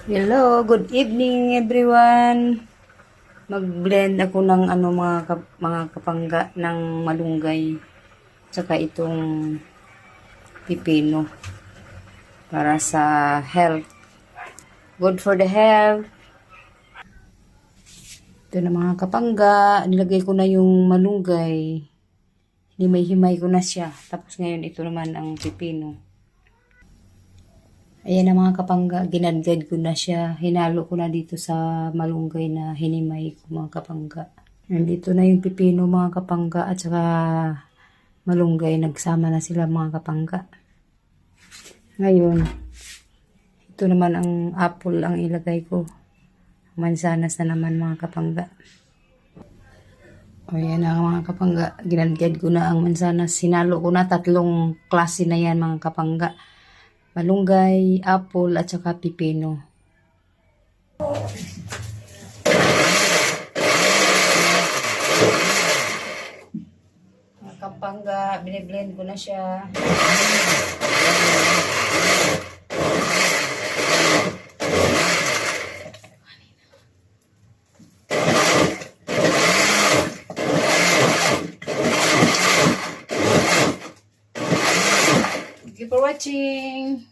Hello, good evening everyone. Mag-blend ako ng mga kapangga ng malunggay tsaka itong pipino para sa health. Good for the health. Ito na mga kapangga, nilagay ko na yung malunggay. Himay-himay ko na siya. Tapos ngayon ito naman ang pipino. Ayan na mga kapangga, ginadgad ko na siya. Hinalo ko na dito sa malunggay na hinimay ko mga kapangga. Nandito na yung pipino mga kapangga at saka malunggay. Nagsama na sila mga kapangga. Ngayon, ito naman ang apple ang ilagay ko. Mansanas na naman mga kapangga. O yan na mga kapangga, ginadgad ko na ang mansanas. Sinalo ko na 3 klase na yan mga kapangga. Malunggay, apple, at saka pipino. Mga kapangga, biniblend ko na siya. Thank you for watching.